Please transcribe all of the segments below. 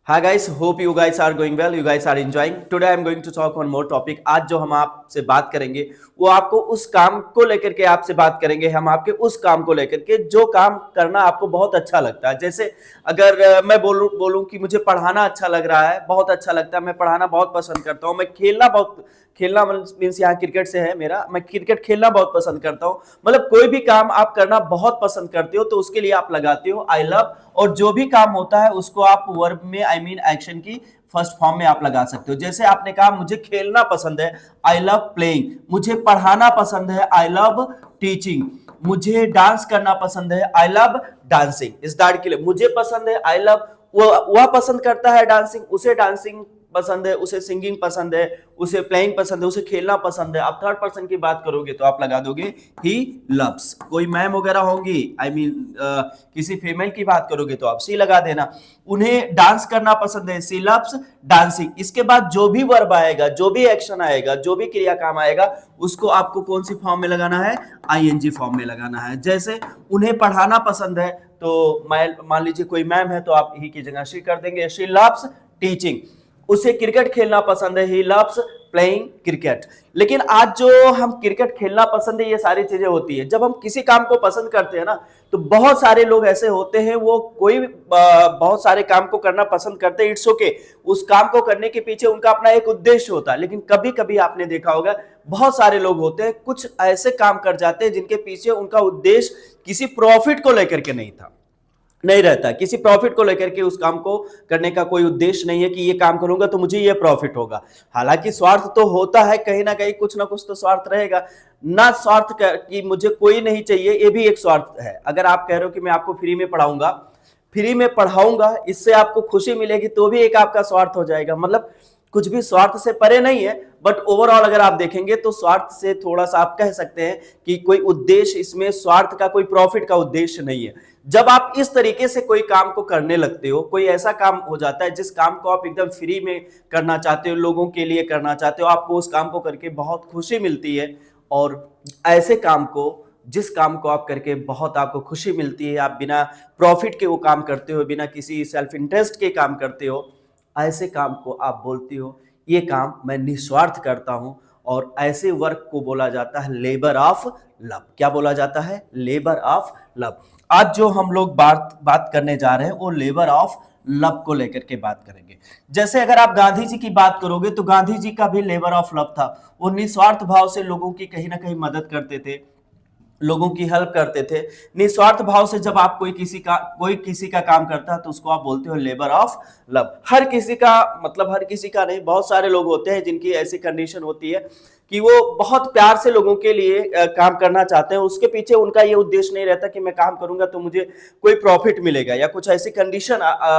Hi guys, hope you guys are going well. You guys are enjoying. Today I am going to talk on more topic. आज जो हम आपसे बात करेंगे वो आपको उस काम को लेकर के आपसे बात करेंगे। हम आपके उस काम को लेकर के जो काम करना आपको बहुत अच्छा लगता है। जैसे अगर मैं बोलूं कि मुझे पढ़ाना अच्छा लग रहा है, बहुत अच्छा लगता है, मैं पढ़ाना बहुत पसंद करता हूं, मैं खेलना मीन्स यहाँ क्रिकेट से है मेरा, मैं क्रिकेट खेलना बहुत पसंद करता हूँ। मतलब कोई भी काम आप करना बहुत पसंद करते हो तो उसके लिए आप लगाते हो आई लव, और जो भी काम होता है उसको आप वर्ब में आई मीन एक्शन की फर्स्ट फॉर्म में आप लगा सकते हो। जैसे आपने कहा मुझे खेलना पसंद है, आई लव प्लेइंग। मुझे पढ़ाना पसंद है, आई लव टीचिंग। मुझे डांस करना पसंद है, आई लव डांसिंग। इस दाड़ के लिए मुझे पसंद है, आई लव, वह पसंद करता है डांसिंग, उसे डांसिंग पसंद है, उसे सिंगिंग पसंद है, उसे प्लेइंग पसंद है, उसे खेलना पसंद है। आप थर्ड पर्सन की बात करोगे तो आप लगा दोगे ही लव्स। कोई मैम वगैरह होंगी, आई मीन किसी फीमेल की बात करोगे तो आप सी लगा देना। उन्हें डांस करना पसंद है, सी लव्स डांसिंग। इसके बाद जो भी वर्ब आएगा, जो भी एक्शन आएगा, जो भी क्रिया काम आएगा, उसको आपको कौन सी फॉर्म में लगाना है? आईएनजी फॉर्म में लगाना है। जैसे उन्हें पढ़ाना पसंद है तो मान लीजिए कोई मैम है तो आप ही की जगह शी कर देंगे, शी लव्स टीचिंग। उसे क्रिकेट खेलना पसंद है, ही लव्स प्लेइंग क्रिकेट। लेकिन आज जो हम क्रिकेट खेलना पसंद है, ये सारी चीजें होती है जब हम किसी काम को पसंद करते हैं ना, तो बहुत सारे लोग ऐसे होते हैं वो कोई बहुत सारे काम को करना पसंद करते हैं, इट्स ओके। उस काम को करने के पीछे उनका अपना एक उद्देश्य होता है। लेकिन कभी कभी आपने देखा होगा बहुत सारे लोग होते हैं कुछ ऐसे काम कर जाते हैं जिनके पीछे उनका उद्देश्य किसी प्रॉफिट को लेकर के नहीं रहता। किसी प्रॉफिट को लेकर के उस काम को करने का कोई उद्देश्य नहीं है कि ये काम करूंगा तो मुझे ये प्रॉफिट होगा। हालांकि स्वार्थ तो होता है, कहीं ना कहीं कुछ ना कुछ तो स्वार्थ रहेगा ना। स्वार्थ कि मुझे कोई नहीं चाहिए, ये भी एक स्वार्थ है। अगर आप कह रहे हो कि मैं आपको फ्री में पढ़ाऊंगा, फ्री में पढ़ाऊंगा, इससे आपको खुशी मिलेगी, तो भी एक आपका स्वार्थ हो जाएगा। मतलब कुछ भी स्वार्थ से परे नहीं है, बट ओवरऑल अगर आप देखेंगे तो स्वार्थ से थोड़ा सा आप कह सकते हैं कि कोई उद्देश्य इसमें, स्वार्थ का कोई प्रॉफिट का उद्देश्य नहीं है। जब आप इस तरीके से कोई काम को करने लगते हो, कोई ऐसा काम हो जाता है जिस काम को आप एकदम फ्री में करना चाहते हो, लोगों के लिए करना चाहते हो, आपको उस काम को करके बहुत खुशी मिलती है, और ऐसे काम को, जिस काम को आप करके बहुत आपको खुशी मिलती है, आप बिना प्रॉफिट के वो काम करते हो, बिना किसी सेल्फ इंटरेस्ट के काम करते हो, ऐसे काम को आप बोलती हो ये काम मैं निस्वार्थ करता हूं। और ऐसे वर्क को बोला जाता है लेबर ऑफ लव। क्या बोला जाता है? Labour of love. आज जो हम लोग बात करने जा रहे हैं वो लेबर ऑफ लव को लेकर के बात करेंगे। जैसे अगर आप गांधी जी की बात करोगे तो गांधी जी का भी लेबर ऑफ लव था। वो निस्वार्थ भाव से लोगों की कहीं ना कहीं मदद करते थे, लोगों की हेल्प करते थे। निस्वार्थ भाव से जब आप कोई किसी का काम करता है तो उसको आप बोलते हो लेबर ऑफ लव। हर किसी का, मतलब हर किसी का नहीं, बहुत सारे लोग होते हैं जिनकी ऐसी कंडीशन होती है कि वो बहुत प्यार से लोगों के लिए काम करना चाहते हैं। उसके पीछे उनका ये उद्देश्य नहीं रहता कि मैं काम करूंगा तो मुझे कोई प्रॉफिट मिलेगा या कुछ ऐसी कंडीशन,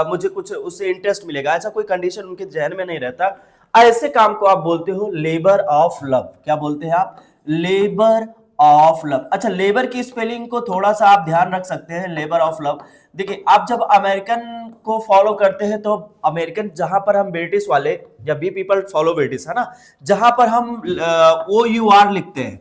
मुझे कुछ उससे इंटरेस्ट मिलेगा, ऐसा कोई कंडीशन उनके जहन में नहीं रहता। ऐसे काम को आप बोलते हो लेबर ऑफ लव। क्या बोलते हैं आप? Labour of love. अच्छा, लेबर की स्पेलिंग को थोड़ा सा आप ध्यान रख सकते हैं। लेबर ऑफ लव, देखिए आप जब अमेरिकन को फॉलो करते हैं तो अमेरिकन, जहां पर हम ब्रिटिश वाले या बी पीपल फॉलो ब्रिटिश है ना, जहां पर हम ओ यू आर लिखते हैं,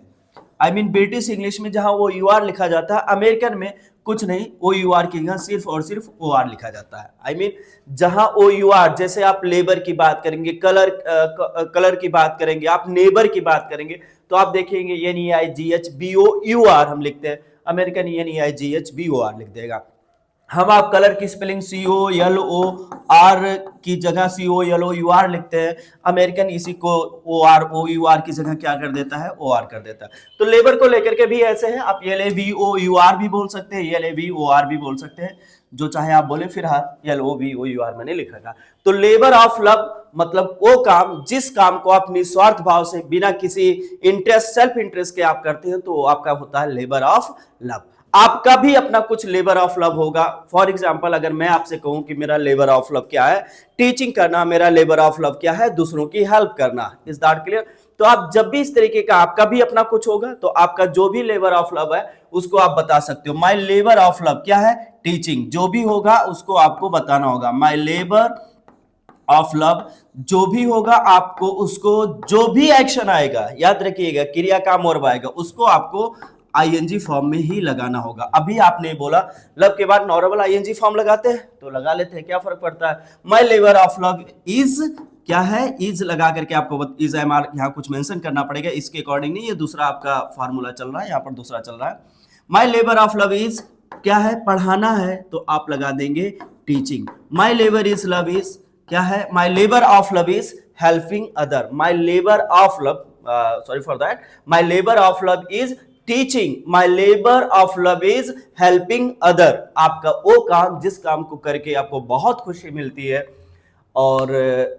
आई मीन ब्रिटिश इंग्लिश में जहां वो यू आर लिखा जाता है, अमेरिकन में कुछ नहीं, ओ यू आर की जगह सिर्फ और सिर्फ ओ आर लिखा जाता है। आई मीन जहां ओ यू आर, जैसे आप लेबर की बात करेंगे, कलर की बात करेंगे, आप नेबर की बात करेंगे, तो आप देखेंगे NEIGHBOUR हम लिखते हैं, अमेरिकन NEIGHBOR लिख देगा। हम आप कलर की स्पेलिंग COLOR की जगह COLOUR लिखते हैं, अमेरिकन इसी को OUR की जगह क्या कर देता है? OR कर देता है। तो लेबर को लेकर के भी ऐसे है, आप LABOUR भी बोल सकते हैं, LABOR भी बोल सकते हैं, जो चाहे आप बोले। फिलहाल LOBOUR मैंने लिखा था। तो लेबर ऑफ लव मतलब वो काम, जिस काम को आप निस्वार्थ भाव से बिना किसी इंटरेस्ट, सेल्फ इंटरेस्ट के आप करते हैं, तो आपका होता है लेबर ऑफ लव। आपका भी अपना कुछ लेबर ऑफ लव होगा। फॉर एग्जाम्पल अगर मैं आपसे कहूं कि मेरा लेबर ऑफ लव क्या है? टीचिंग करना। मेरा लेबर ऑफ लव क्या है? दूसरों की हेल्प करना। Is that clear? तो आप जब भी इस तरीके का आपका भी अपना कुछ होगा तो आपका जो भी लेबर ऑफ लव है उसको आप बता सकते हो। माई लेबर ऑफ लव क्या है? टीचिंग। जो भी होगा उसको आपको बताना होगा। माई लेबर ऑफ लव, जो भी होगा आपको उसको, जो भी एक्शन आएगा, याद रखिएगा क्रिया काम और आएगा, उसको आपको आईएनजी फॉर्म में ही लगाना होगा। अभी आपने बोला लव के बाद नॉर्मल आईएनजी फॉर्म लगाते हैं तो लगा लेते हैं, क्या फर्क पड़ता है। My labour of love is, क्या है, इज लगा करके आपको इज एम आर यहाँ कुछ मेंशन करना पड़ेगा, इसके अकॉर्डिंग नहीं, ये दूसरा आपका फार्मूला चल रहा है, यहाँ पर दूसरा चल रहा है। My labour of love is क्या है, पढ़ाना है तो आप लगा देंगे teaching. My labour is love is क्या है, my labour of love is helping other. My labour of love, sorry for that, my labour of love is teaching, my labour of love is helping other. आपका वो काम जिस काम को करके आपको बहुत खुशी मिलती है और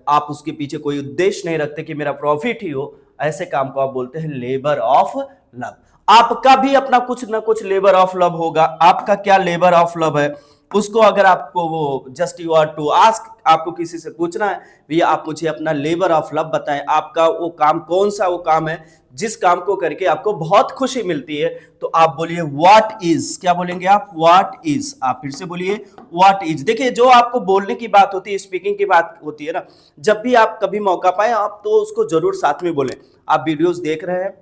आप उसके पीछे कोई उद्देश्य नहीं रखते कि मेरा प्रॉफिट ही हो, ऐसे काम को आप बोलते हैं लेबर ऑफ लव। आपका भी अपना कुछ ना कुछ लेबर ऑफ लव होगा। आपका क्या लेबर ऑफ लव है उसको अगर आपको वो just you are to ask, आपको किसी से पूछना है भैया आप मुझे अपना लेबर ऑफ लव बताएं, आपका वो काम कौन सा वो काम है जिस काम को करके आपको बहुत खुशी मिलती है, तो आप बोलिए व्हाट इज। क्या बोलेंगे आप, व्हाट इज। आप फिर से बोलिए व्हाट इज। देखिए जो आपको बोलने की बात होती है, स्पीकिंग की बात होती है ना, जब भी आप कभी मौका पाए आप तो उसको जरूर साथ में बोलें। आप वीडियोस देख रहे हैं,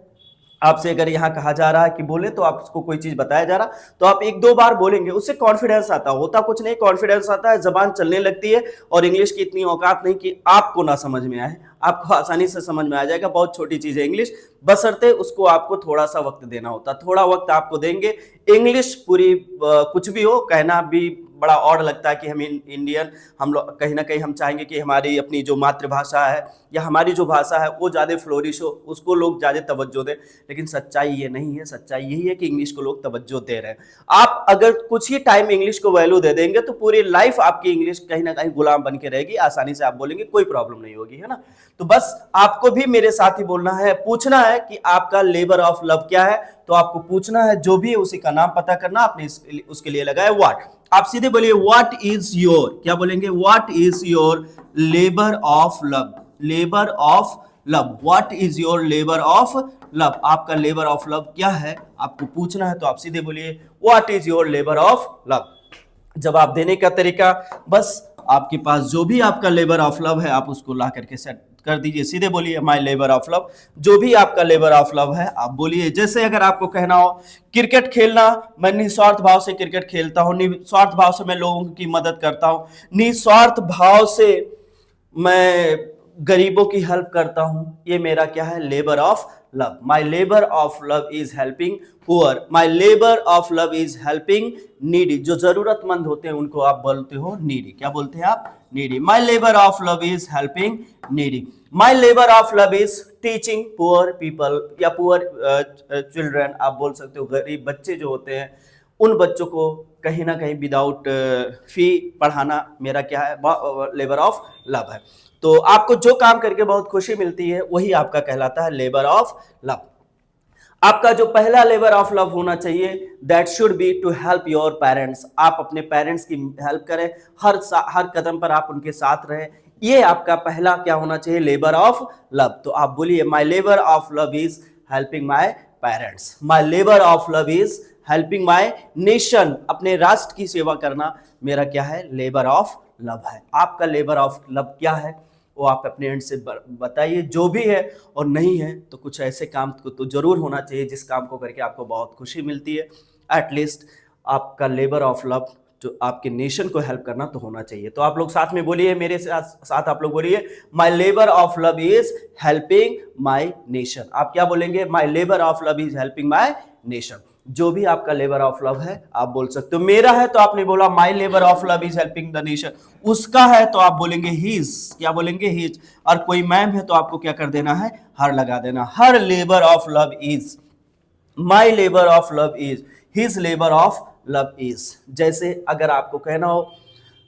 आपसे अगर यहाँ कहा जा रहा है कि बोले तो आपको कोई चीज बताया जा रहा तो आप एक दो बार बोलेंगे, उससे कॉन्फिडेंस आता होता कुछ नहीं, कॉन्फिडेंस आता है, जबान चलने लगती है और इंग्लिश की इतनी औकात नहीं कि आपको ना समझ में आए, आपको आसानी से समझ में आ जाएगा। बहुत छोटी चीज है इंग्लिश, बशर्ते उसको आपको थोड़ा सा वक्त देना होता, थोड़ा वक्त आपको देंगे। इंग्लिश पूरी कुछ भी हो, कहना भी बड़ा ऑड लगता है कि हम इंडियन, हम लोग कहीं ना कहीं हम चाहेंगे कि हमारी अपनी जो मातृभाषा है या हमारी जो भाषा है वो ज़्यादा फ्लोरिश हो, उसको लोग ज़्यादा तवज्जो दें, लेकिन सच्चाई ये नहीं है। सच्चाई यही है कि इंग्लिश को लोग तवज्जो दे रहे हैं। आप अगर कुछ ही टाइम इंग्लिश को वैल्यू दे देंगे तो पूरी लाइफ आपकी इंग्लिश कहीं ना कहीं गुलाम बन के रहेगी, आसानी से आप बोलेंगे, कोई प्रॉब्लम नहीं होगी, है ना। तो बस आपको भी मेरे साथ ही बोलना है, पूछना है कि आपका लेबर ऑफ लव क्या है, तो आपको पूछना है, जो भी है उसी का नाम पता करना, आपने उसके लिए लगाया व्हाट। आप सीधे बोलिए व्हाट इज योर, क्या बोलेंगे, what is your labour of love, labour of love, what is your labour of love. आपका लेबर ऑफ लव क्या है आपको पूछना है, तो आप सीधे बोलिए what is your labour of love. जवाब देने का तरीका, बस आपके पास जो भी आपका लेबर ऑफ लव है आप उसको ला करके सेट कर दीजिए, सीधे बोलिए माय लेबर ऑफ लव। जो भी आपका लेबर ऑफ लव है आप बोलिए। जैसे अगर आपको कहना हो क्रिकेट खेलना, मैं निस्वार्थ भाव से क्रिकेट खेलता हूं, निस्वार्थ भाव से मैं लोगों की मदद करता हूं, निस्वार्थ भाव से मैं गरीबों की हेल्प करता हूं, ये मेरा क्या है, labour of love. My labour of love is helping poor, my labour of love is helping needy. जो जरूरतमंद होते हैं उनको आप बोलते हो नीडी, क्या बोलते हैं आप, needy. My labour of love is helping needy. My labour of love is teaching poor people या पुअर चिल्ड्रन, आप बोल सकते हो गरीब बच्चे जो होते हैं उन बच्चों को कहीं ना कहीं विदाउट फी पढ़ाना मेरा क्या है, लेबर ऑफ लव है। तो आपको जो काम करके बहुत खुशी मिलती है वही आपका कहलाता है लेबर ऑफ लव। आपका जो पहला लेबर ऑफ लव होना चाहिए, that should be to help your parents. आप अपने पेरेंट्स की हेल्प करें, हर कदम पर आप उनके साथ रहें, ये आपका पहला क्या होना चाहिए, लेबर ऑफ लव। तो आप बोलिए my labour of love is helping my parents, my labour of love is helping my nation. अपने राष्ट्र की सेवा करना मेरा क्या है, लेबर ऑफ लव है। आपका लेबर ऑफ लव क्या है वो आप अपने एंड से बताइए, जो भी है, और नहीं है तो कुछ ऐसे काम को तो जरूर होना चाहिए जिस काम को करके आपको बहुत खुशी मिलती है। एटलीस्ट आपका लेबर ऑफ लव जो आपके नेशन को हेल्प करना तो होना चाहिए। तो आप लोग साथ में बोलिए, मेरे साथ आप लोग बोलिए, my labour of love is helping my nation. आप क्या बोलेंगे, my labour of love is helping my nation. जो भी आपका लेबर ऑफ लव है आप बोल सकते हो। मेरा है तो आपने बोला my labour of love is helping the nation. उसका है तो आप बोलेंगे हिज, क्या बोलेंगे, हिज। और कोई मैम है तो आपको क्या कर देना है, हर लगा देना। Her labour of love is, my labour of love is, his labour of love is. जैसे अगर आपको कहना हो,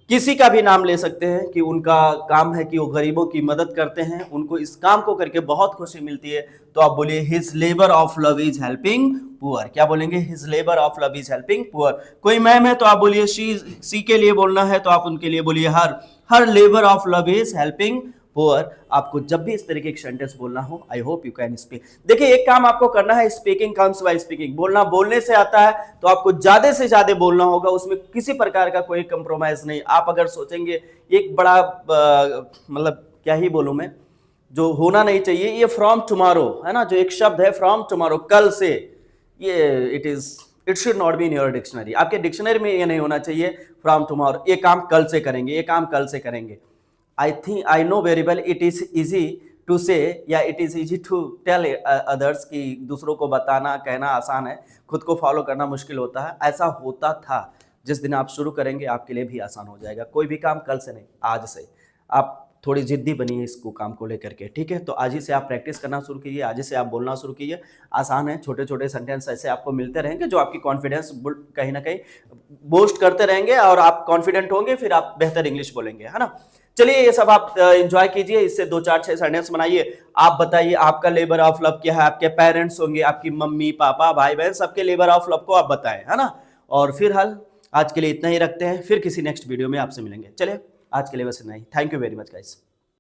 किसी का भी नाम ले सकते हैं कि उनका काम है कि वो गरीबों की मदद करते हैं, उनको इस काम को करके बहुत खुशी मिलती है, तो आप बोलिए his labour of love is helping poor. क्या बोलेंगे, his labour of love is helping poor. कोई मैम है तो आप बोलिए सी के लिए बोलना है तो आप उनके लिए बोलिए her labour of love is helping poor. आपको जब भी इस तरीके की सेंटेंस बोलना हो, I hope you can speak. देखिए एक काम आपको करना है, स्पीकिंग कम्स बाय स्पीकिंग। बोलना बोलने से आता है तो आपको ज्यादा से ज्यादा बोलना होगा, उसमें किसी प्रकार का कोई कंप्रोमाइज नहीं। आप अगर सोचेंगे एक बड़ा मतलब क्या ही बोलूं मैं, जो होना नहीं चाहिए, ये फ्रॉम टुमारो है ना, जो एक शब्द है फ्रॉम टुमारो, कल से, ये it should not be in your dictionary. आपके डिक्शनरी में ये नहीं होना चाहिए फ्रॉम टुमारो, ये काम कल से करेंगे, ये काम कल से करेंगे। I know very well it is easy to say, या it is easy to tell others, कि दूसरों को बताना कहना आसान है, खुद को फॉलो करना मुश्किल होता है। ऐसा होता था, जिस दिन आप शुरू करेंगे आपके लिए भी आसान हो जाएगा। कोई भी काम कल से नहीं, आज से। आप थोड़ी जिद्दी बनिए इसको काम को लेकर के, ठीक है। तो आज ही से आप प्रैक्टिस करना शुरू कीजिए, आज ही से आप बोलना शुरू कीजिए। आसान है, छोटे छोटे सेंटेंस ऐसे आपको मिलते रहेंगे जो आपकी कॉन्फिडेंस कहीं ना कहीं बूस्ट करते रहेंगे, और आप कॉन्फिडेंट होंगे, फिर आप बेहतर इंग्लिश बोलेंगे, है ना। चलिए ये सब आप एंजॉय कीजिए, इससे 2 4 6 सेंटेंस बनाइए। आप बताइए आपका लेबर ऑफ लव क्या है। आपके पेरेंट्स होंगे, आपकी मम्मी पापा भाई बहन, सबके लेबर ऑफ लव को आप बताएं, है ना। और फिर हाल आज के लिए इतना ही रखते हैं, फिर किसी नेक्स्ट वीडियो में आपसे मिलेंगे। चलिए आज के लिए बस इतना ही। Thank you very much guys.